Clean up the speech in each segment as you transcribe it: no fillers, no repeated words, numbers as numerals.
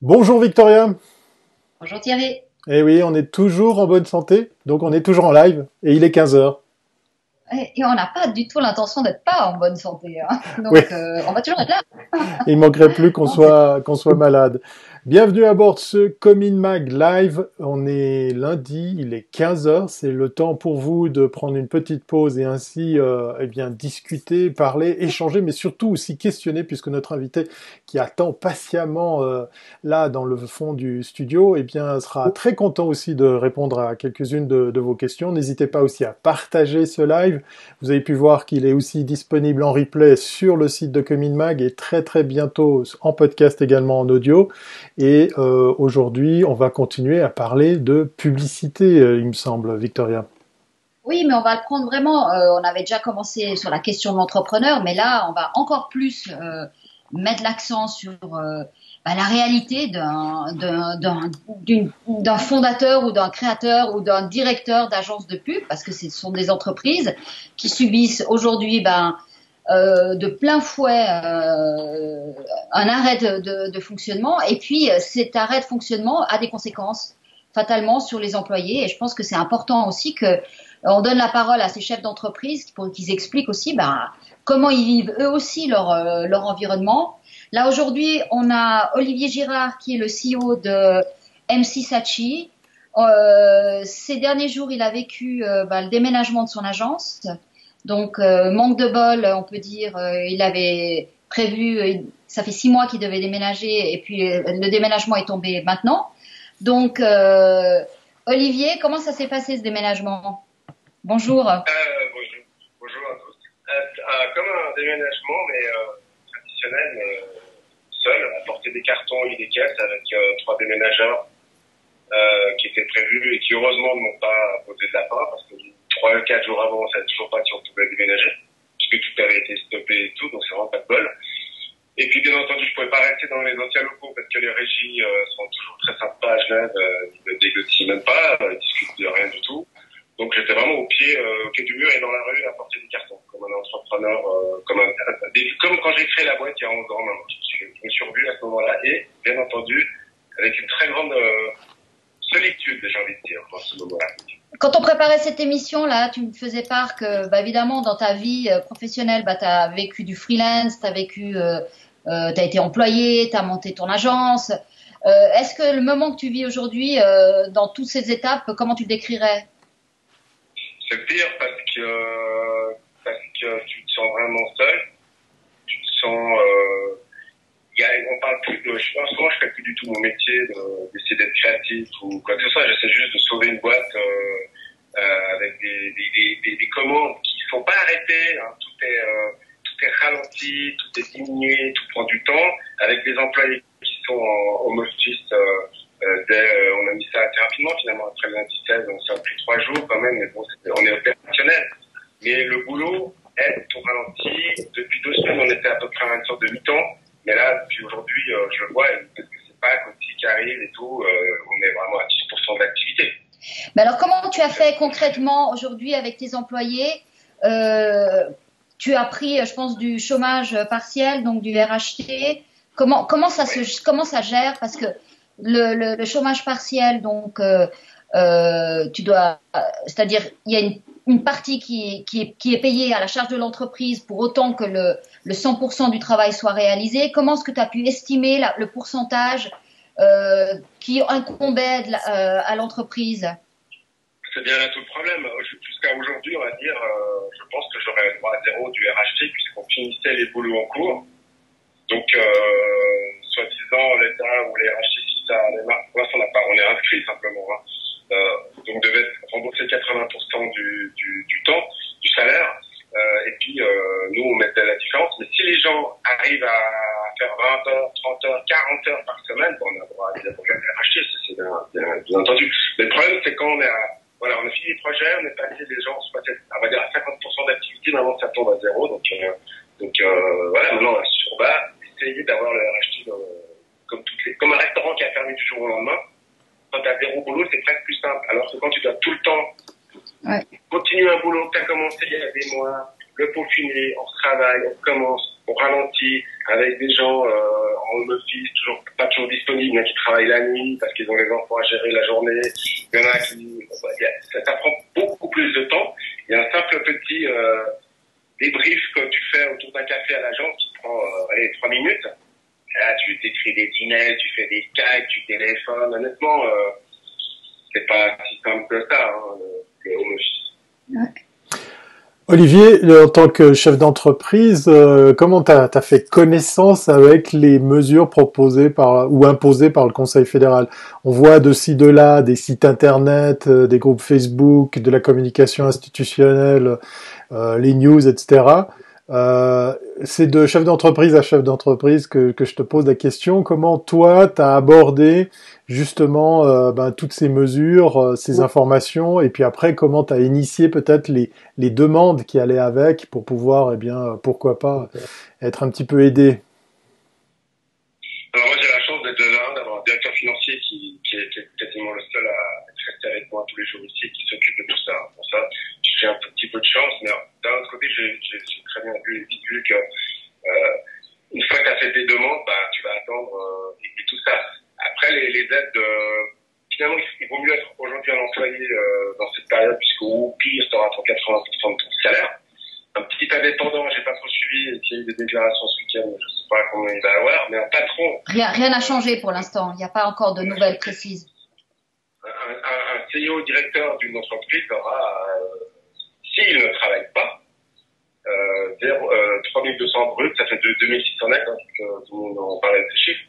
Bonjour Victoria. Bonjour Thierry. Eh oui, on est toujours en bonne santé, donc on est toujours en live et il est 15 heures. Et on n'a pas du tout l'intention d'être pas en bonne santé, hein. Oui, Donc on va toujours être là. il manquerait plus qu'on Non, c'est soit malade. Bienvenue à bord de ce Comin Mag Live. On est lundi, il est 15 heures. C'est le temps pour vous de prendre une petite pause et ainsi eh bien discuter, parler, échanger, mais surtout aussi questionner puisque notre invité qui attend patiemment là dans le fond du studio, eh bien sera très content aussi de répondre à quelques-unes de vos questions. N'hésitez pas aussi à partager ce live. Vous avez pu voir qu'il est aussi disponible en replay sur le site de Comin Mag et très très bientôt en podcast également en audio. Et aujourd'hui, on va continuer à parler de publicité, il me semble, Victoria. Oui, mais on va le prendre vraiment. On avait déjà commencé sur la question de l'entrepreneur, mais là, on va encore plus mettre l'accent sur la réalité d'un fondateur ou d'un créateur ou d'un directeur d'agence de pub, parce que ce sont des entreprises qui subissent aujourd'hui de plein fouet un arrêt de fonctionnement. Et puis, cet arrêt de fonctionnement a des conséquences fatalement sur les employés. Et je pense que c'est important aussi que on donne la parole à ces chefs d'entreprise pour qu'ils expliquent aussi comment ils vivent eux aussi leur environnement. Là, aujourd'hui, on a Olivier Girard qui est le CEO de MC Saatchi. Ces derniers jours, il a vécu le déménagement de son agence. Donc, manque de bol, on peut dire. Il avait prévu, ça fait 6 mois qu'il devait déménager et puis le déménagement est tombé maintenant. Donc, Olivier, comment ça s'est passé ce déménagement? Bonjour. Bonjour. Bonjour à tous. Comme un déménagement, mais traditionnel, seul, à porter des cartons et des caisses avec trois déménageurs qui étaient prévus et qui heureusement ne m'ont pas posé de lapin parce que 3 ou 4 jours avant, on savait toujours pas si on pouvait déménager puisque tout avait été stoppé et tout, donc c'est vraiment pas de bol. Et puis bien entendu, je pouvais pas rester dans les anciens locaux parce que les régies sont toujours très sympas à Genève, ils ne négocient même pas, ils discutent de rien du tout. Donc j'étais vraiment au pied du mur et dans la rue à porter des cartons, comme un entrepreneur, comme quand j'ai créé la boîte il y a 11 ans maintenant. Je me suis revu à ce moment-là et, bien entendu, avec une très grande solitude, j'ai envie de dire, dans ce moment-là. Quand on préparait cette émission-là, tu me faisais part que, évidemment, dans ta vie professionnelle, tu as vécu du freelance, t'as été employé, tu as monté ton agence. Est-ce que le moment que tu vis aujourd'hui, dans toutes ces étapes, comment tu le décrirais? C'est pire parce que tu te sens vraiment seul, tu te sens on parle plus de, en ce moment, je fais plus du tout mon métier d'essayer d'être créatif ou quoi que ce soit. J'essaie juste de sauver une boîte avec des commandes qui ne sont pas arrêtées. Hein. Tout est ralenti, tout est diminué, tout prend du temps. Avec des employés qui sont en home office, on a mis ça assez rapidement finalement. Après le lundi 16, on s'est pris 3 jours quand même, mais bon, on est opérationnel. Mais le boulot est tout ralenti. Depuis 2 semaines, on était à peu près à une sorte de mi-temps. Mais là, depuis aujourd'hui, je le vois, parce que c'est pas comme si qui arrive et tout, on est vraiment à 10% d'activité. Mais alors, comment tu as fait concrètement aujourd'hui avec tes employés? Tu as pris, je pense, du chômage partiel, donc du RHT. Comment ça gère? Parce que le chômage partiel, donc c'est-à-dire il y a une partie qui est payée à la charge de l'entreprise pour autant que le 100% du travail soit réalisé. Comment est-ce que tu as pu estimer le pourcentage qui incombait à l'entreprise? C'est bien là tout le problème. Jusqu'à aujourd'hui, on va dire, je pense que j'aurais le droit à zéro du RHT puisqu'on finissait les boulots en cours. Donc, soi-disant, l'État ou les RHT, si ça démarre, pour l'instant, on est inscrit simplement. Hein. Donc, devait rembourser 80% du temps, du salaire. Et puis, nous, on mettait la différence. Mais si les gens arrivent à faire 20 heures, 30 heures, 40 heures par semaine, on a le droit à dire RHT, c'est bien entendu. Mais le problème, c'est quand on a fini les projets, on est passé, les gens sont passés, on va dire, à 50% d'activité, maintenant ça tombe à zéro. Donc voilà, maintenant, on va essayer d'avoir le RHT comme un restaurant qui a fermé du jour au lendemain. Quand tu as zéro boulot, c'est presque plus simple. Alors que quand tu dois tout le temps continuer un boulot que tu as commencé il y a des mois, le peaufiner, on retravaille, on recommence. au ralenti, avec des gens en home office, pas toujours disponibles, il y en a qui travaillent la nuit parce qu'ils ont les enfants à gérer la journée, il y en a qui... ça prend beaucoup plus de temps. Il y a un simple petit débrief que tu fais autour d'un café à l'agence qui prend 3 minutes. Là, tu t'écris des emails, tu fais des Skype, tu téléphones. Honnêtement, c'est pas si simple que ça, hein, le home office. Ouais. Olivier, en tant que chef d'entreprise, comment t'as fait connaissance avec les mesures proposées ou imposées par le Conseil fédéral? On voit de ci, de là des sites internet, des groupes Facebook, de la communication institutionnelle, les news, etc. C'est de chef d'entreprise à chef d'entreprise que je te pose la question. Comment toi, t'as abordé justement toutes ces mesures, ces informations, et puis après, comment t'as initié peut-être les demandes qui allaient avec pour pouvoir, pourquoi pas, être un petit peu aidé? Alors moi, j'ai la chance d'être d'avoir un directeur financier qui est quasiment le seul à être resté avec moi tous les jours ici, qui s'occupe de tout ça. Pour ça, j'ai un petit peu de chance, mais d'un autre côté, j'ai très bien vu que une fois que tu as fait tes demandes, tu vas attendre et tout ça. Après, les aides, finalement, il vaut mieux être aujourd'hui un employé dans cette période, puisque au pire, tu auras ton 80% de ton salaire. Un petit indépendant, j'ai pas trop suivi, qui a eu des déclarations ce week-end, je sais pas combien il va avoir, mais un patron. Rien n'a changé pour l'instant. Il n'y a pas encore de nouvelles précises. Un CEO directeur d'une entreprise aura, s'il ne travaille pas, 3200 bruts, ça fait 2600 net, hein, tout le monde en parlait de ces chiffres.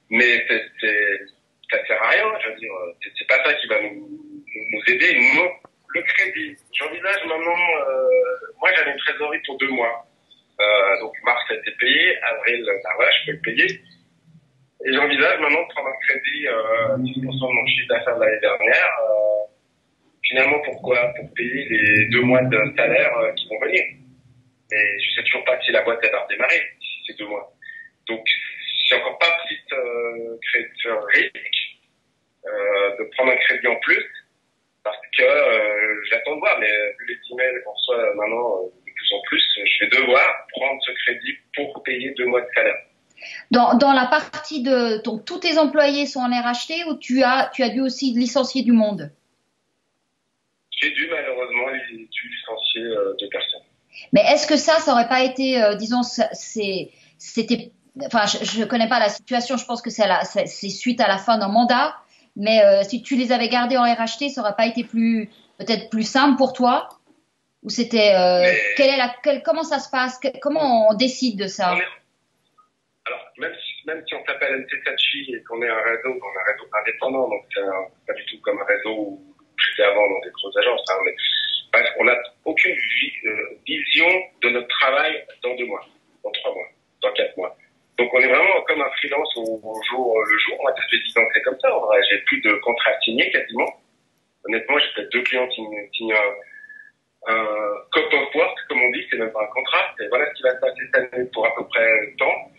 Mais ça sert à rien, je veux dire, c'est pas ça qui va nous aider. Non, le crédit. J'envisage maintenant, moi j'avais une trésorerie pour 2 mois. Donc mars a été payé, avril, je peux le payer. Et j'envisage maintenant de prendre un crédit 10% de mon chiffre d'affaires de l'année dernière. Finalement, pourquoi? Pour payer les 2 mois de salaire qui vont venir. Et je sais toujours pas si la boîte elle va redémarrer d'ici ces 2 mois. Donc, j'ai encore pas pris risque de prendre un crédit en plus parce que j'attends de voir. Mais vu les emails qu'on reçoit maintenant de plus en plus, je vais devoir prendre ce crédit pour payer 2 mois de salaire. Dans la partie donc tous tes employés sont en RHT ou tu as dû aussi licencier du monde? J'ai dû malheureusement licencier 2 personnes. Mais est-ce que ça aurait pas été, disons, c'était, enfin, je connais pas la situation, je pense que c'est suite à la fin d'un mandat, mais si tu les avais gardés en RHT, ça aurait pas été peut-être plus simple pour toi? Ou c'était, comment ça se passe? Comment on décide de ça? Alors, même si on s'appelle MC Sachi et qu'on est un réseau indépendant, donc c'est pas du tout comme un réseau où j'étais avant dans des grosses agences, hein, mais on n'a aucune vision de notre travail dans 2 mois, dans 3 mois, dans 4 mois. Donc on est vraiment comme un freelance au jour le jour. Moi, ça fait 10 ans que c'est comme ça. En vrai, j'ai plus de contrat signé quasiment. Honnêtement, j'ai peut-être 2 clients qui me signent un scope of work, comme on dit, c'est même pas un contrat. C'est voilà ce qui va se passer cette année pour à peu près le temps.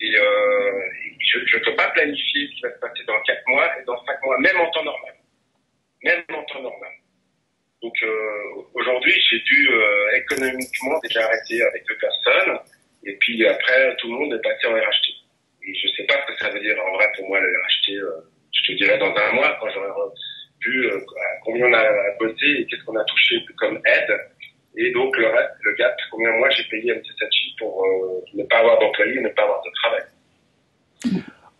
Et je ne peux pas planifier ce qui va se passer dans 4 mois et dans 5 mois, même en temps normal. Donc aujourd'hui, j'ai dû économiquement déjà arrêter avec 2 personnes. Et puis après, tout le monde est passé en RHT. Et je sais pas ce que ça veut dire en vrai pour moi le RHT. Je te dirai dans 1 mois quand j'aurai vu combien on a bossé et qu'est-ce qu'on a touché comme aide. Et donc le reste, le gap, combien moi j'ai payé MC Sachi pour ne pas avoir d'employés, ne pas avoir de travail.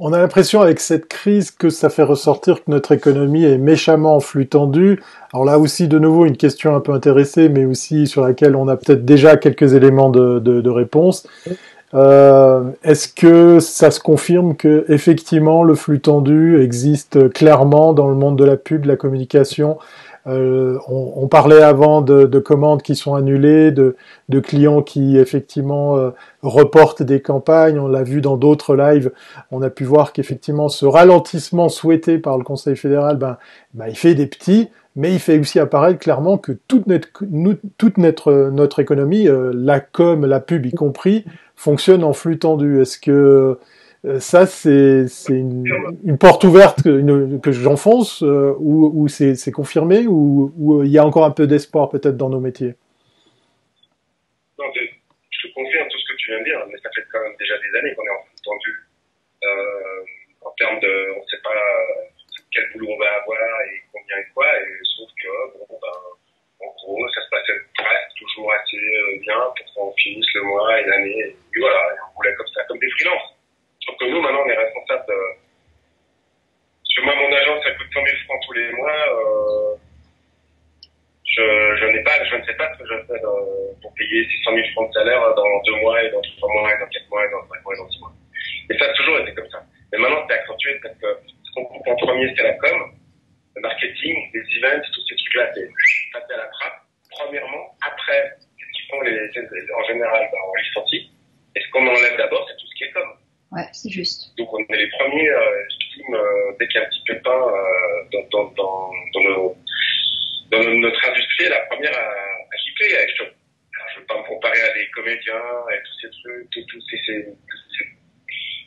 On a l'impression avec cette crise que ça fait ressortir que notre économie est méchamment en flux tendu. Alors là aussi, de nouveau, une question un peu intéressée, mais aussi sur laquelle on a peut-être déjà quelques éléments de réponse. Est-ce que ça se confirme que effectivement le flux tendu existe clairement dans le monde de la pub, de la communication? On parlait avant de commandes qui sont annulées, de clients qui effectivement reportent des campagnes. On l'a vu dans d'autres lives. On a pu voir qu'effectivement ce ralentissement souhaité par le Conseil fédéral, il fait des petits, mais il fait aussi apparaître clairement que toute notre économie, la com, la pub y compris, fonctionne en flux tendu. Est-ce que ça, c'est une porte ouverte que j'enfonce ou c'est confirmé ou il y a encore un peu d'espoir peut-être dans nos métiers? Non, je te confirme tout ce que tu viens de dire, mais ça fait quand même déjà des années qu'on est en flux tendu en termes de, on ne sait pas quel boulot on va avoir et combien et quoi, et sauf que bon ben en gros ça se passait presque toujours assez bien pour qu'on finisse le mois et l'année, et voilà, et on roulait comme ça, comme des freelances. Sauf que nous maintenant on est responsable de, sur moi mon agence ça coûte 100 000 francs tous les mois, je ne sais pas ce que je fais pour payer 600 000 francs de salaire dans 2 mois et dans 3 mois et dans 4 mois et dans 5 mois et dans 6 mois. Et ça a toujours été comme ça. Mais maintenant, c'est accentué parce que ce qu'on coupe en premier, c'est la com, le marketing, les events, tous ces trucs-là, c'est passer à la trappe. Premièrement, après, qu'est-ce qu'ils font en général, on licencie. Et ce qu'on enlève d'abord, c'est tout ce qui est com. Ouais, c'est juste. Donc on est les premiers victimes dès qu'il y a un petit pépin dans notre industrie, la première à gifler. Je ne veux pas me comparer à des comédiens et tous ces trucs, tous ces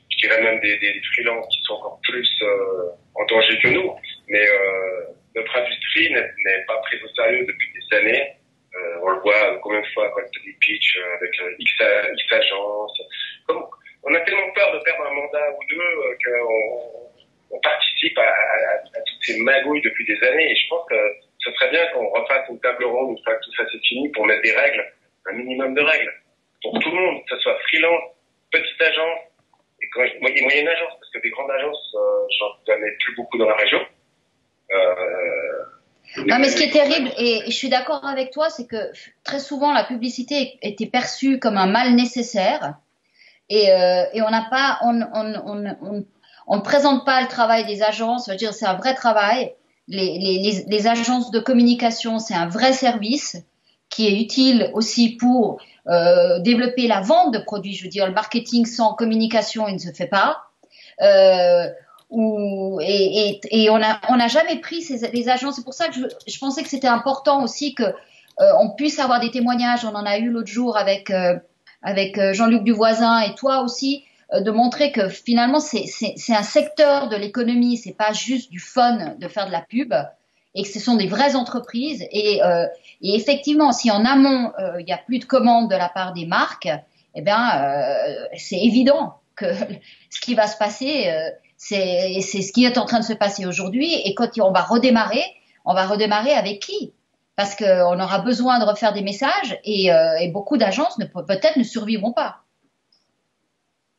je dirais même des freelances qui sont encore plus en danger que nous. Mais notre industrie n'est pas prise au sérieux depuis des années. On le voit combien de fois quand il y a des pitchs avec X agences. On a tellement peur de perdre un mandat ou deux qu'on participe à toutes ces magouilles depuis des années. Et je pense que ce serait bien qu'on refasse une table ronde une fois que tout ça c'est fini pour mettre des règles, un minimum de règles pour tout le monde, que ce soit freelance, petite agence et moyenne agence, parce que des grandes agences, j'en connais plus beaucoup dans la région. Non, mais ce qui est terrible, et je suis d'accord avec toi, c'est que très souvent la publicité était perçue comme un mal nécessaire, et on n'a pas, on ne présente pas le travail des agences. Je veux dire, c'est un vrai travail. Les agences de communication, c'est un vrai service qui est utile aussi pour développer la vente de produits. Je veux dire, le marketing sans communication, il ne se fait pas. Et on n'a jamais pris les agences. C'est pour ça que je pensais que c'était important aussi que on puisse avoir des témoignages. On en a eu l'autre jour avec Jean-Luc Duvoisin et toi aussi, de montrer que finalement c'est un secteur de l'économie, c'est pas juste du fun de faire de la pub, et que ce sont des vraies entreprises. Et effectivement, si en amont il y a plus de commandes de la part des marques, eh bien c'est évident que ce qui va se passer, c'est ce qui est en train de se passer aujourd'hui. Et quand on va redémarrer avec qui? Parce qu'on aura besoin de refaire des messages, et beaucoup d'agences peut-être ne survivront pas.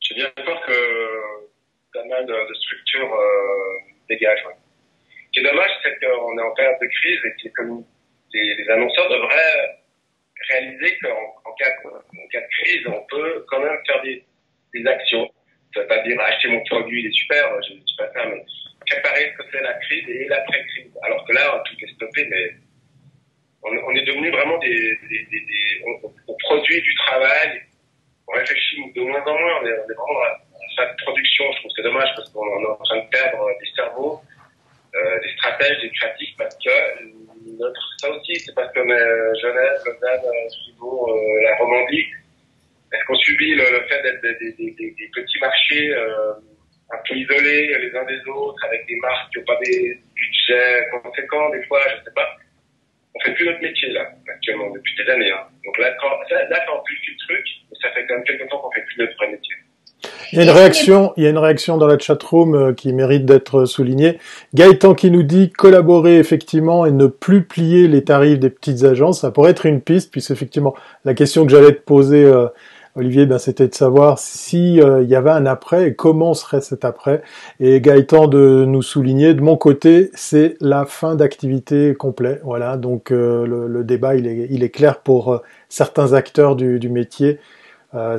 J'ai bien peur que pas mal de structures dégagent. Ouais. Ce qui est dommage, c'est qu'on est en période de crise et que les annonceurs devraient réaliser qu'en cas de crise, on peut quand même faire des actions. Ça veut pas dire acheter mon produit, il est super, je ne dis pas ça, mais préparer ce que c'est la crise et l'après-crise. Alors que là, tout est stoppé, mais on est devenu vraiment on produit du travail. On réfléchit de moins en moins, on est vraiment dans la phase de production. Je trouve que c'est dommage parce qu'on est en train de perdre des cerveaux, des stratèges, des créatifs, parce que ça aussi, c'est parce qu'on est Genève, Lausanne, Fribourg, la Romandie. Est-ce qu'on subit le fait d'être des petits marchés un peu isolés les uns des autres, avec des marques qui n'ont pas des budgets conséquents des fois, je sais pas. On fait plus notre métier là, actuellement, depuis des années. Hein. Donc là, ça amplifie le truc, mais ça fait quand même quelques temps qu'on fait plus notre vrai métier. Il y a une réaction dans la chatroom qui mérite d'être soulignée. Gaëtan qui nous dit collaborer effectivement et ne plus plier les tarifs des petites agences, ça pourrait être une piste, puisque effectivement la question que j'allais te poser, Olivier, c'était de savoir si il y avait un après et comment serait cet après. Et Gaëtan de nous souligner, de mon côté, c'est la fin d'activité complet. Voilà, donc le débat il est clair pour certains acteurs du métier.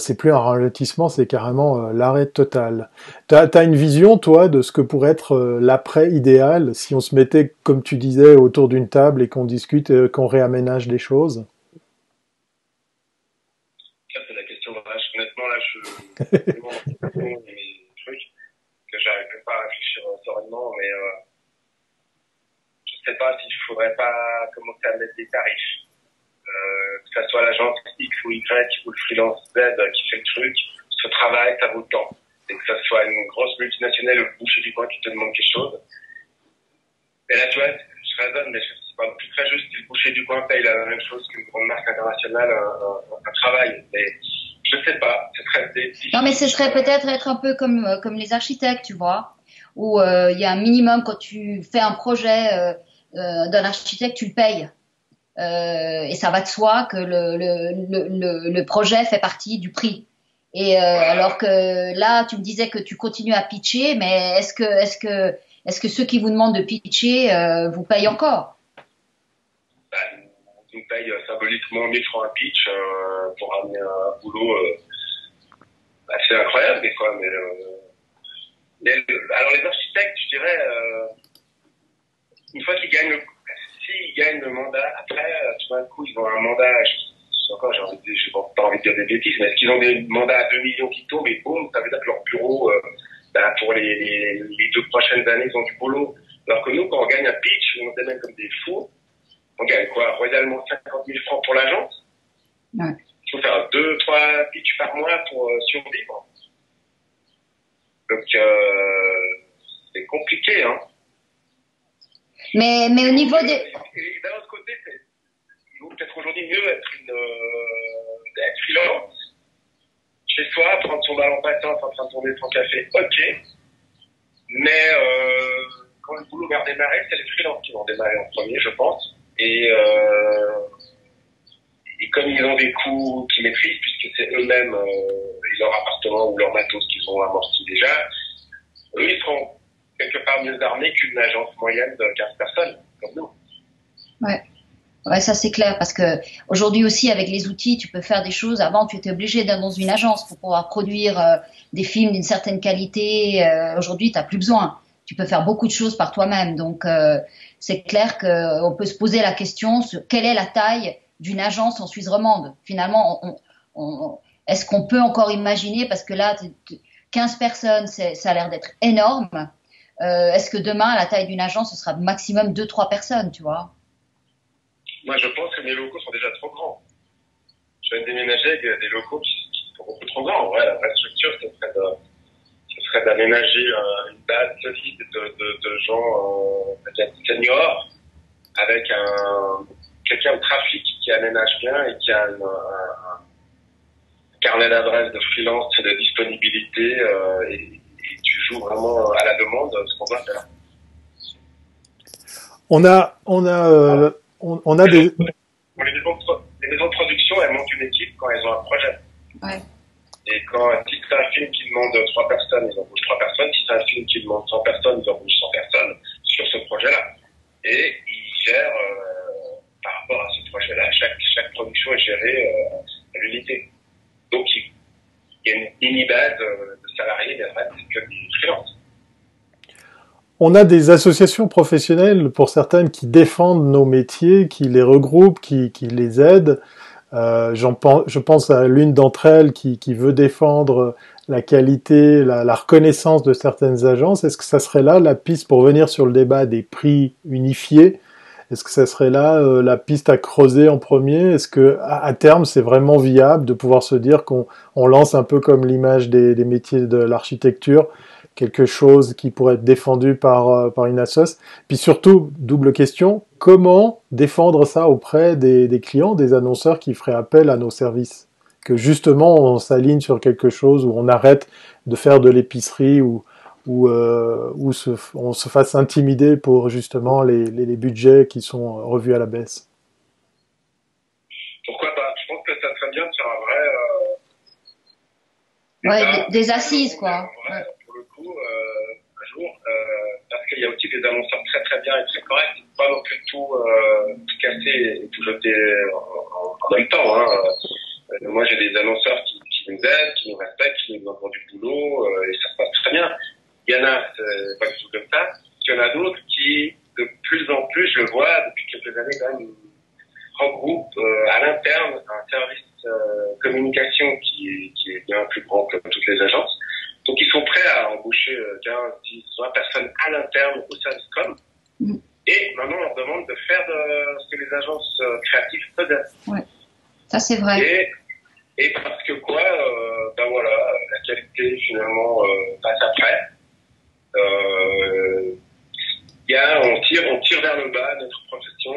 C'est plus un ralentissement, c'est carrément l'arrêt total. T'as une vision, toi, de ce que pourrait être l'après idéal si on se mettait, comme tu disais, autour d'une table et qu'on discute, qu'on réaménage des choses? Ça, c'est la question vache. Honnêtement, là, je vraiment des trucs que j'arriverai pas à réfléchir sereinement, mais je sais pas s'il faudrait pas commencer à mettre des tarifs. Que ça soit l'agence X ou Y ou le freelance Z qui fait le truc, ce travail, ça vaut le temps. Et que ça soit une grosse multinationale ou le boucher du coin qui te demande quelque chose. Et là, tu vois, je raisonne, mais c'est pas plus très juste si le boucher du coin paye la même chose qu'une grande marque internationale un travail. Mais Je sais pas, c'est très difficile. Non, mais ce serait peut-être être un peu comme les architectes, tu vois, où il y a un minimum quand tu fais un projet d'un architecte, tu le payes. Et ça va de soi que le projet fait partie du prix. Et alors que là, tu me disais que tu continues à pitcher, mais est-ce que ceux qui vous demandent de pitcher vous payent encore? Bah, on nous paye symboliquement 1000 francs un pitch pour amener un boulot assez incroyable des fois. Alors les architectes, je dirais, une fois qu'ils gagnent s'ils gagnent le mandat, après, tout d'un coup, ils ont un mandat, encore, j'ai pas envie de dire des bêtises, mais est-ce qu'ils ont des mandats à 2 millions qui tombent et boum, ça veut dire que leur bureau, pour les 2 prochaines années, ils ont du boulot. Alors que nous, quand on gagne un pitch, on se démène comme des fous. On gagne quoi? Royalement 50 000 francs pour l'agence. Ouais. Il faut faire 2-3 pitchs par mois pour survivre. Donc, c'est compliqué, hein. Mais au niveau des... Et d'un autre côté, il vaut peut-être aujourd'hui mieux être freelance, chez soi, prendre son ballon passant, en train de tourner son café, ok. Mais quand le boulot va redémarrer, c'est les freelances qui vont démarrer en premier, je pense. Et comme ils ont des coûts qu'ils maîtrisent, puisque c'est eux-mêmes leur appartement ou leur matos qu'ils ont amorti déjà, eux, ils seront quelque part mieux armés qu'une agence moyenne de 15 personnes, comme nous. Ouais, ça c'est clair, parce que aujourd'hui aussi, avec les outils, tu peux faire des choses. Avant, tu étais obligé d'être dans une agence pour pouvoir produire des films d'une certaine qualité. Aujourd'hui, tu n'as plus besoin. Tu peux faire beaucoup de choses par toi-même. Donc, c'est clair qu'on peut se poser la question sur quelle est la taille d'une agence en Suisse romande. Finalement, est-ce qu'on peut encore imaginer, parce que là, 15 personnes, ça a l'air d'être énorme. Est-ce que demain, la taille d'une agence, ce sera maximum 2-3 personnes, tu vois? Moi, je pense que mes locaux sont déjà trop grands. Je viens de déménager avec des locaux qui sont beaucoup trop grands. En vrai, la vraie structure, ce serait d'aménager une base solide de gens peut-être seniors, avec quelqu'un au trafic qui aménage bien et qui a un carnet d'adresses de freelance et de disponibilité et tu joues vraiment à la demande ce qu'on doit faire. On a des... Pour les maisons de production, elles montent une équipe quand elles ont un projet. Ouais. Et si c'est un film qui demande 3 personnes, ils embauchent 3 personnes. Si c'est un film qui demande 100 personnes, ils embauchent 100 personnes sur ce projet-là. Et ils gèrent, par rapport à ce projet-là, chaque production est gérée à l'unité. Donc, il y a une mini-base de salariés, mais après, c'est que des freelances. On a des associations professionnelles, pour certaines, qui défendent nos métiers, qui les regroupent, qui les aident. Je pense à l'une d'entre elles qui veut défendre la qualité, la reconnaissance de certaines agences. Est-ce que ça serait là la piste pour venir sur le débat des prix unifiés? Est-ce que ça serait là la piste à creuser en premier? Est-ce que à terme c'est vraiment viable de pouvoir se dire qu'on lance un peu comme l'image des métiers de l'architecture, quelque chose qui pourrait être défendu par une assoce? Puis surtout, double question, comment défendre ça auprès des clients, des annonceurs qui feraient appel à nos services? Que justement on s'aligne sur quelque chose où on arrête de faire de l'épicerie ou on se fasse intimider pour justement les budgets qui sont revus à la baisse. Pourquoi pas? Je pense que ça serait bien de faire un vrai... des assises, quoi. Pour le coup, un jour, parce qu'il y a aussi des annonceurs très très bien et très corrects, pas non plus tout casser et tout jeter en même temps. Hein. Moi, j'ai des annonceurs qui nous aident, qui nous respectent, qui nous envoient du boulot, et ça se passe très bien. Il y en a, c'est pas du tout comme ça. Il y en a d'autres qui, de plus en plus, je le vois depuis quelques années quand même, regroupent à l'interne un service communication qui est bien plus grand que toutes les agences. Donc ils sont prêts à embaucher 15, 10, 20 personnes à l'interne au service com. Et maintenant on leur demande de faire ce que les agences créatives faisaient. Ouais, ça c'est vrai. Et parce que quoi, ben voilà, la qualité finalement passe après. On tire vers le bas notre profession,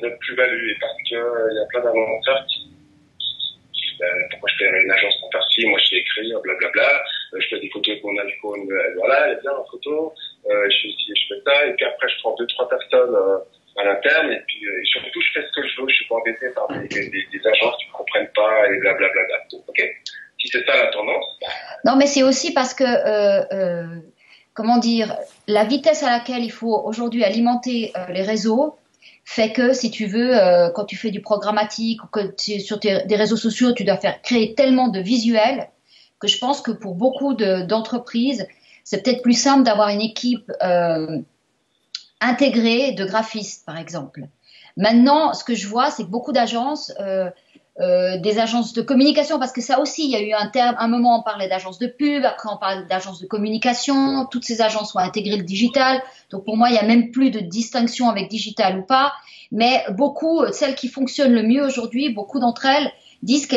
notre plus-value, et parce que il y a plein d'annonceurs qui moi je fais une agence pour faire ci, moi je sais écrire, blablabla, je fais des photos avec mon iPhone, voilà, elle est bien en photo, je fais ci, je fais ça, et puis après je prends 2-3 personnes à l'interne, et puis et surtout je fais ce que je veux, je suis pas embêté par des agences qui ne comprennent pas, et blablabla. Ok, si c'est ça la tendance. Non, mais c'est aussi parce que, comment dire, la vitesse à laquelle il faut aujourd'hui alimenter les réseaux fait que, si tu veux, quand tu fais du programmatique ou que sur des réseaux sociaux, tu dois créer tellement de visuels que je pense que pour beaucoup d'entreprises, c'est peut-être plus simple d'avoir une équipe intégrée de graphistes, par exemple. Maintenant, ce que je vois, c'est que beaucoup d'agences, des agences de communication, parce que ça aussi, il y a eu un moment on parlait d'agences de pub, après on parle d'agences de communication, toutes ces agences ont intégré le digital, donc pour moi il n'y a même plus de distinction avec digital ou pas, mais beaucoup, celles qui fonctionnent le mieux aujourd'hui, beaucoup d'entre elles disent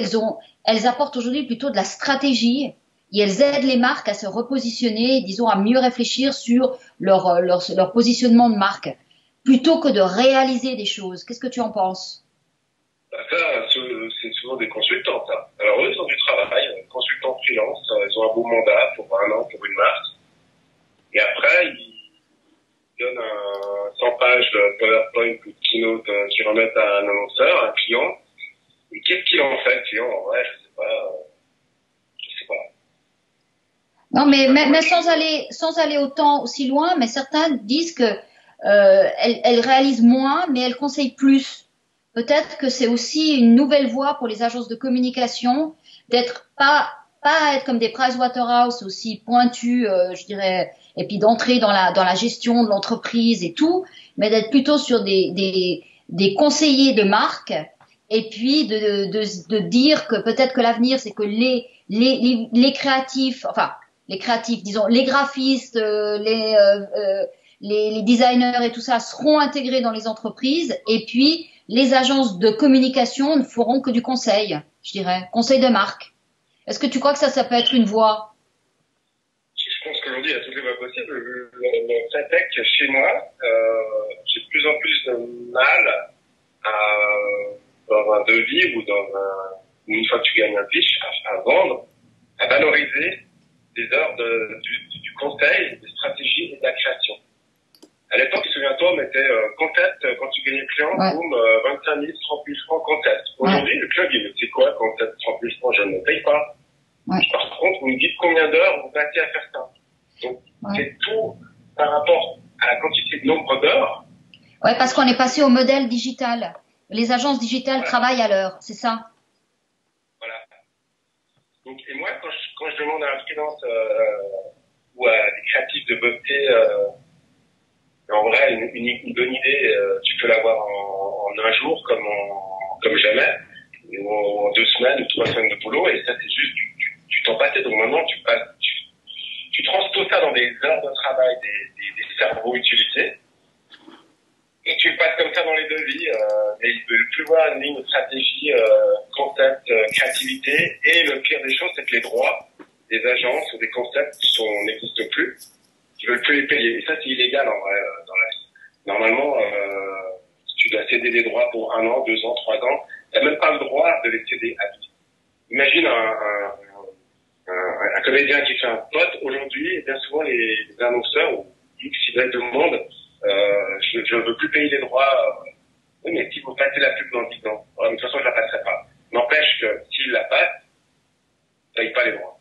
elles apportent aujourd'hui plutôt de la stratégie et elles aident les marques à se repositionner, disons à mieux réfléchir sur leur positionnement de marque, plutôt que de réaliser des choses. Qu'est-ce que tu en penses ? Ça, c'est souvent des consultants, ça. Alors, eux, ils ont du travail, consultants freelance, ils ont un beau mandat pour 1 an, pour une marque. Et après, ils donnent 100 pages de PowerPoint ou de keynote qu'ils remettent à un annonceur, un client. Et qu'est-ce qu'il en fait, le client? Ouais, je sais pas. Non, mais sans aller autant aussi loin, mais certains disent que elles réalisent moins, mais elles conseillent plus. Peut-être que c'est aussi une nouvelle voie pour les agences de communication d'être pas être comme des Pricewaterhouse aussi pointus, je dirais, et puis d'entrer dans la gestion de l'entreprise et tout, mais d'être plutôt sur des conseillers de marque et puis de dire que peut-être que l'avenir c'est que les créatifs, disons les graphistes, les designers et tout ça seront intégrés dans les entreprises et puis les agences de communication ne feront que du conseil, je dirais, conseil de marque. Est-ce que tu crois que ça peut être une voie? Je pense qu'aujourd'hui, il y a toutes les voies possibles. Le fait est que chez moi, j'ai de plus en plus de mal dans un devis ou une fois que tu gagnes un pitch, à vendre, à valoriser des heures du conseil, des stratégies et de la création. À l'époque, souviens-toi, on mettait concept, quand tu gagnais le client, ouais. boum, 25 000, 30 000 francs concept. Aujourd'hui, le client dit, mais c'est quoi concept, 30 000 francs, je ne paye pas. Ouais. Par contre, vous me dites combien d'heures vous passez à faire ça. Donc, c'est tout par rapport à la quantité de nombre d'heures. Ouais, parce qu'on est passé au modèle digital. Les agences digitales travaillent à l'heure, c'est ça? Voilà. Donc, et moi, quand je demande à un freelance ou à des créatifs de bosser, en vrai, une bonne idée, tu peux l'avoir en 1 jour comme jamais, ou en 2 semaines ou 3 semaines de boulot, et ça c'est juste tu t'en passais. Donc maintenant tu transposes ça dans des heures de travail, des cerveaux utilisés, et tu le passes comme ça dans les devis, et ils veulent plus voir une ligne de stratégie, concept, créativité, et le pire des choses, c'est que les droits des agences ou des concepts n'existent plus. Ils veulent plus les payer. Et ça, c'est illégal, en vrai, dans la vie. Normalement, tu dois céder des droits pour 1 an, 2 ans, 3 ans. Tu n'as même pas le droit de les céder à vie. Imagine un comédien qui fait un pote aujourd'hui, et bien souvent, les annonceurs, ou X, Y de monde, je ne veux plus payer les droits. Oui, mais si vous passez la pub dans 10 ans, de toute façon, je la passerai pas. N'empêche que s'il la passe, ne paye pas les droits.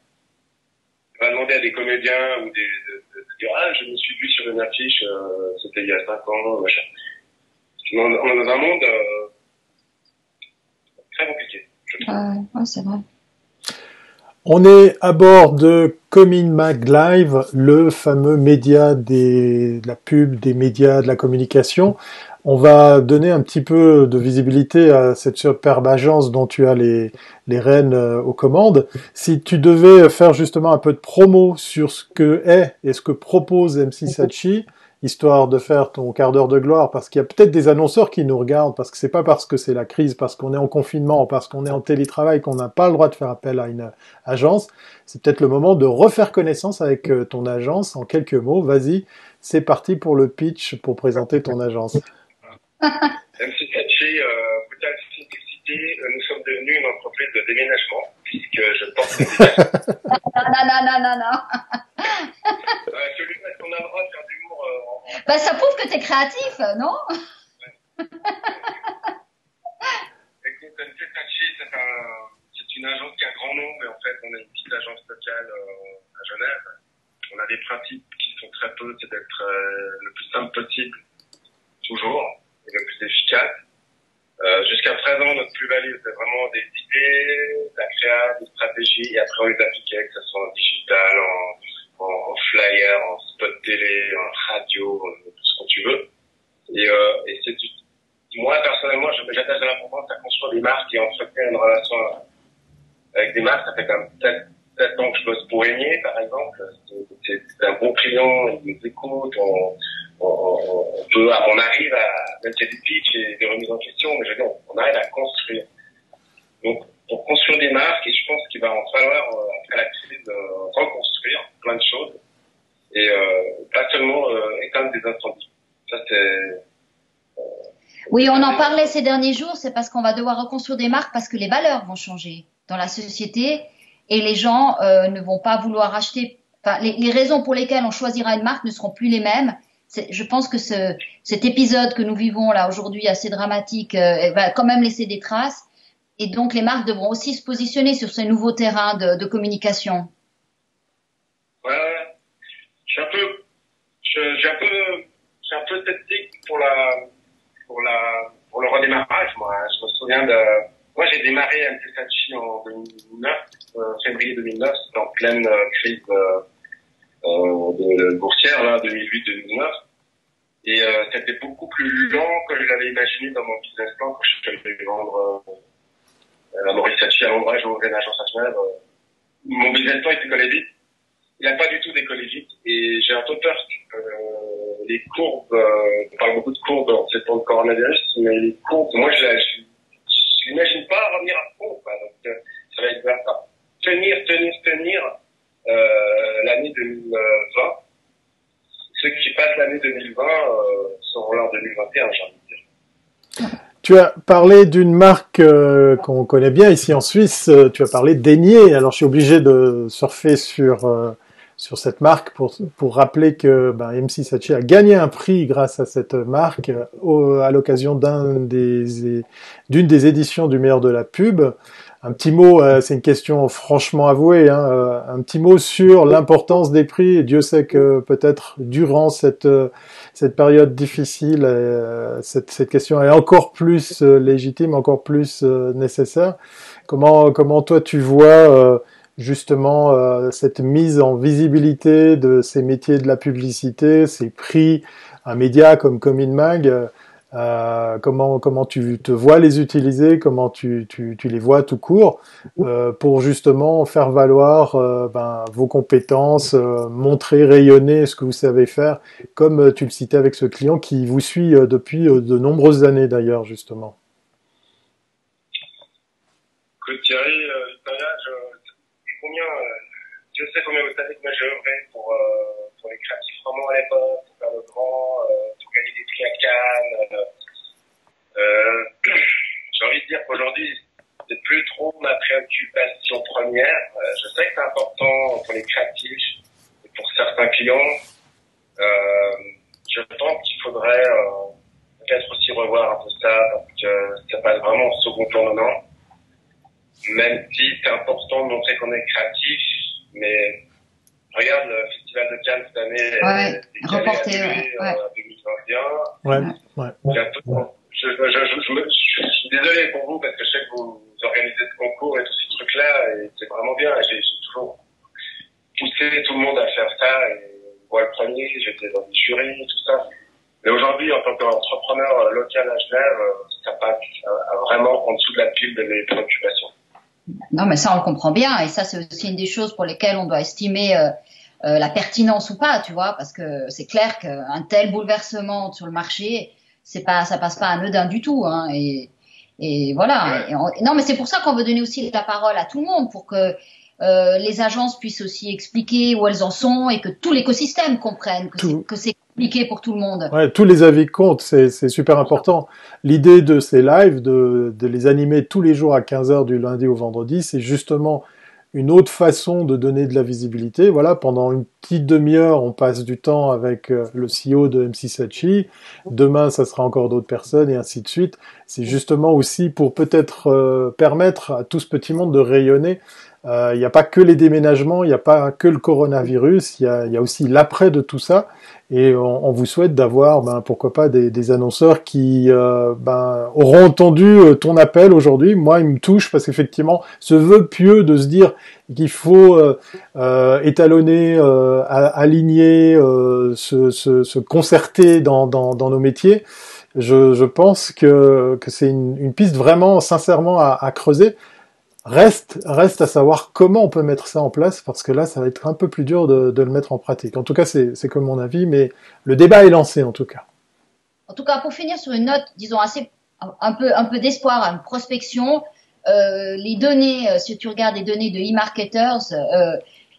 On va demander à des comédiens ou de dire je me suis vu sur une affiche, c'était il y a 5 ans, machin. On est dans un monde très compliqué. Ouais, c'est vrai. On est à bord de Comin Mag Live, le fameux média de la pub, des médias, de la communication. On va donner un petit peu de visibilité à cette superbe agence dont tu as les rênes aux commandes. Si tu devais faire justement un peu de promo sur ce que est et ce que propose MC Saatchi, histoire de faire ton quart d'heure de gloire, parce qu'il y a peut-être des annonceurs qui nous regardent, parce que c'est pas parce que c'est la crise, parce qu'on est en confinement, parce qu'on est en télétravail qu'on n'a pas le droit de faire appel à une agence. C'est peut-être le moment de refaire connaissance avec ton agence en quelques mots. Vas-y, c'est parti pour le pitch pour présenter ton agence. MC Saatchi, Brutal Simplicity, nous sommes devenus une entreprise de déménagement. puisque je porte des casquettes. Non. Celui-là, est-ce qu'on a le droit de faire d'humour Bah, ça prouve que t'es créatif, non? Écoute, Sachi, c'est une agence qui a un grand nom, mais en fait, on est une petite agence locale à Genève. On a des principes qui sont très peu, c'est d'être le plus simple possible, toujours, et le plus efficace. Jusqu'à présent, notre plus-value, c'était vraiment des idées, de la créa, des stratégies, et après on les appliquait, que ce soit en digital, en flyer, en spot télé, en radio, tout ce que tu veux. Et moi, personnellement, j'attache de l'importance à construire des marques et entretenir une relation avec des marques. Ça fait quand même 7 ans que je bosse pour Aigné, par exemple. C'est un bon client, il nous écoute, on arrive à, même s'il y a des pitchs et des remises en question, mais je veux dire, on arrive à construire. Donc, pour construire des marques, et je pense qu'il va en falloir, après la crise, reconstruire plein de choses, et pas seulement éteindre des incendies. Ça, c'est... Oui, on en parlait ces derniers jours, c'est parce qu'on va devoir reconstruire des marques parce que les valeurs vont changer dans la société et les gens ne vont pas vouloir acheter. Enfin, les raisons pour lesquelles on choisira une marque ne seront plus les mêmes. Je pense que cet épisode que nous vivons là aujourd'hui, assez dramatique, va quand même laisser des traces. Et donc, les marques devront aussi se positionner sur ces nouveaux terrains de communication. Ouais. Je suis un peu sceptique pour le redémarrage, moi. Je me souviens moi, j'ai démarré MC Sachi en 2009, février 2009, c'était en pleine crise de boursière, là, 2008-2009. Et c'était beaucoup plus lent que je l'avais imaginé dans mon business plan quand je suis allé vendre à Maurice Sachi à Londres, j'ai ouvert une agence à Genève. Mon business plan était décollé vite. Il n'a pas du tout décollé vite. Et j'ai un peu peur que les courbes, on parle beaucoup de courbes en ces temps de coronavirus, mais les courbes, moi je n'imagine pas revenir à fond, quoi. Donc ça va être tenir l'année 2020. Ceux qui passent l'année 2020 seront là en 2021, j'ai envie de dire. Tu as parlé d'une marque qu'on connaît bien ici en Suisse, tu as parlé d'Aigné. Alors je suis obligé de surfer sur cette marque pour rappeler que MC Sachi a gagné un prix grâce à cette marque à l'occasion d'une des éditions du meilleur de la pub. Un petit mot, c'est une question franchement avouée, hein, un petit mot sur l'importance des prix. Et Dieu sait que peut-être durant cette période difficile, cette question est encore plus légitime, encore plus nécessaire. Comment toi tu vois justement cette mise en visibilité de ces métiers de la publicité, ces prix, un média comme Comin Mag, comment tu te vois les utiliser, comment tu les vois tout court, pour justement faire valoir vos compétences, montrer, rayonner ce que vous savez faire, comme tu le citais avec ce client qui vous suit depuis de nombreuses années d'ailleurs, justement. Écoute Thierry, je sais combien vous savez que moi j'ai œuvré pour les créatifs romans à l'époque, pour faire le grand, pour gagner des prix à Cannes. J'ai envie de dire qu'aujourd'hui, c'est plus trop ma préoccupation première. Je sais que c'est important pour les créatifs et pour certains clients. Je pense qu'il faudrait peut-être aussi revoir un peu ça, parce que ça passe vraiment au second plan maintenant. Même si c'est important de montrer qu'on est créatif, mais regarde le Festival de Cannes cette année, reporté à 2021. Ouais. Je suis désolé pour vous parce que je sais que vous organisez ce concours et tous ces trucs-là, et c'est vraiment bien. J'ai toujours poussé tout le monde à faire ça, et moi le premier, j'étais dans des jurys, tout ça. Mais aujourd'hui, en tant qu'entrepreneur local à Genève, ça passe vraiment en dessous de la pile de mes préoccupations. Non, mais ça, on le comprend bien. Et ça, c'est aussi une des choses pour lesquelles on doit estimer la pertinence ou pas, tu vois, parce que c'est clair qu'un tel bouleversement sur le marché, ça passe pas anodin du tout, hein. Et voilà. Ouais. Non, mais c'est pour ça qu'on veut donner aussi la parole à tout le monde, pour que les agences puissent aussi expliquer où elles en sont et que tout l'écosystème comprenne que c'est compliqué pour tout le monde. Ouais, tous les avis comptent, c'est super important. L'idée de ces lives, de les animer tous les jours à 15h du lundi au vendredi, c'est justement une autre façon de donner de la visibilité. Voilà, pendant une petite demi-heure, on passe du temps avec le CEO de MC Saatchi. Demain, ça sera encore d'autres personnes et ainsi de suite. C'est justement aussi pour peut-être permettre à tout ce petit monde de rayonner. Il n'y a pas que les déménagements, il n'y a pas que le coronavirus, il y a aussi l'après de tout ça. Et on vous souhaite d'avoir, pourquoi pas, des annonceurs qui auront entendu ton appel aujourd'hui. Moi, il me touche parce qu'effectivement, ce vœu pieux de se dire qu'il faut étalonner, aligner, se concerter dans nos métiers, je pense que c'est une piste vraiment, sincèrement, à creuser. Reste à savoir comment on peut mettre ça en place, parce que là, ça va être un peu plus dur de le mettre en pratique. En tout cas, c'est comme mon avis, mais le débat est lancé, en tout cas. En tout cas, pour finir sur une note, disons, un peu d'espoir, une prospection, les données, si tu regardes les données de eMarketers,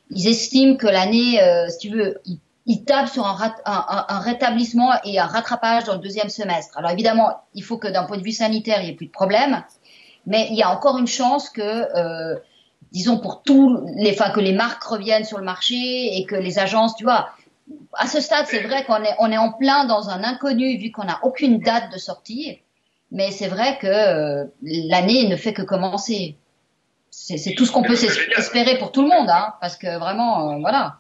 ils estiment que l'année, si tu veux, ils tablent sur un rétablissement et un rattrapage dans le deuxième semestre. Alors évidemment, il faut que d'un point de vue sanitaire, il n'y ait plus de problème. Mais il y a encore une chance que, disons, que les marques reviennent sur le marché et que les agences, tu vois, à ce stade, c'est vrai qu'on est en plein dans un inconnu vu qu'on n'a aucune date de sortie. Mais c'est vrai que l'année ne fait que commencer. C'est tout ce qu'on peut espérer pour tout le monde, hein, parce que vraiment, voilà.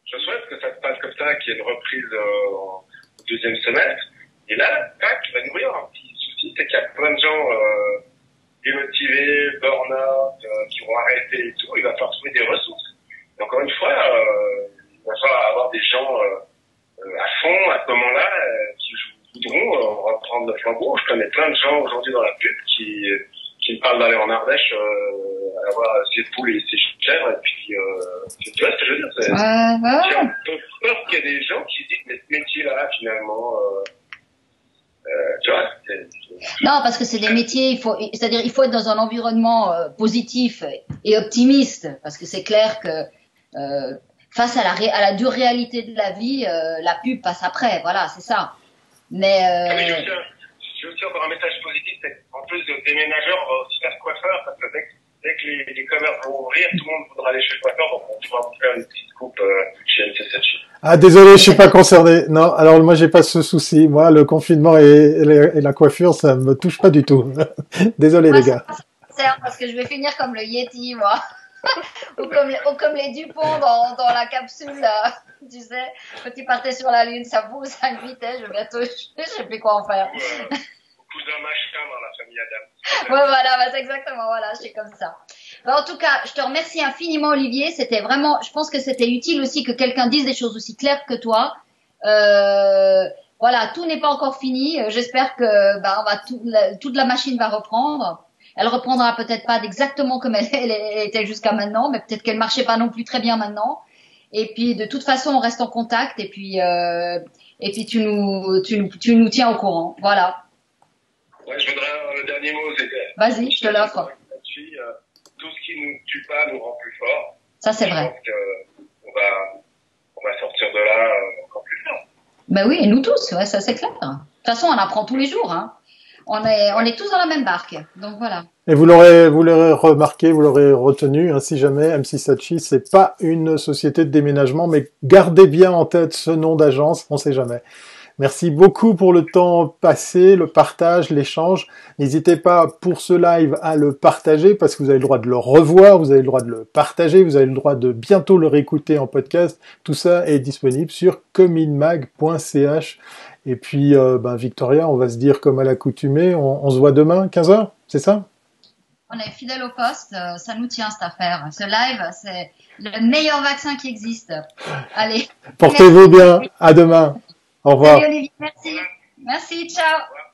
Je souhaite que ça se passe comme ça, qu'il y ait une reprise au deuxième semestre. Et là, tac, il va nous dire un petit souci, c'est qu'il y a plein de gens démotivés, burn-out, qui vont arrêter et tout. Il va falloir trouver des ressources. Et encore une fois, il va falloir avoir des gens à fond à ce moment-là qui voudront reprendre le flambeau. Je connais plein de gens aujourd'hui dans la pub qui me parlent d'aller en Ardèche avoir ses poules et ses chèvres. Et puis, tu vois ce que je veux dire, j'ai un peu peur qu'il y ait des gens qui se disent mais ce métier-là, finalement... tu vois, non, parce que c'est des métiers, il faut être dans un environnement positif et optimiste, parce que c'est clair que face à la dure réalité de la vie, la pub passe après, voilà, c'est ça. Mais j'ai aussi encore un message positif, c'est en plus de déménageurs, on va aussi faire coiffeur, parce que dès que les commerces vont ouvrir, tout le monde voudra aller chez le coiffeur, donc on pourra vous faire une petite coupe chez MC Saatchi. Ah, désolé, je suis pas concerné. Non, alors moi j'ai pas ce souci. Moi, le confinement et la coiffure, ça me touche pas du tout. Désolé les gars. Parce que je vais finir comme le Yeti, moi. ou comme les Dupont dans la capsule, tu sais, quand ils partaient sur la Lune, ça bouge à une vitesse, je sais plus quoi en faire. Cousin machin dans la famille Adam. Ouais, voilà, c'est exactement, voilà, je suis comme ça. En tout cas, je te remercie infiniment, Olivier. C'était vraiment, je pense que c'était utile aussi que quelqu'un dise des choses aussi claires que toi. Voilà, tout n'est pas encore fini. J'espère que toute la machine va reprendre. Elle reprendra peut-être pas exactement comme elle était jusqu'à maintenant, mais peut-être qu'elle marchait pas non plus très bien maintenant. Et puis de toute façon, on reste en contact. Et puis tu nous tiens au courant. Voilà. Ouais, je voudrais le dernier mot, c'était. Vas-y, je te l'offre. Tout ce qui nous tue pas nous rend plus forts. Ça, c'est vrai. Je pense qu'on va sortir de là encore plus fort. Ben oui, et nous tous, ouais, ça c'est clair. De toute façon, on apprend tous les jours, hein. On est tous dans la même barque. Donc voilà. Et vous l'aurez remarqué, vous l'aurez retenu, hein, si jamais MC Saatchi, c'est pas une société de déménagement, mais gardez bien en tête ce nom d'agence, on sait jamais. Merci beaucoup pour le temps passé, le partage, l'échange. N'hésitez pas pour ce live à le partager parce que vous avez le droit de le revoir, vous avez le droit de le partager, vous avez le droit de bientôt le réécouter en podcast. Tout ça est disponible sur cominmag.ch. Et puis, Victoria, on va se dire comme à l'accoutumée, on se voit demain, 15h, c'est ça? On est fidèle au poste, ça nous tient cette affaire. Ce live, c'est le meilleur vaccin qui existe. Allez. Portez-vous bien, à demain. Au revoir. Salut Olivier, merci. Merci, ciao.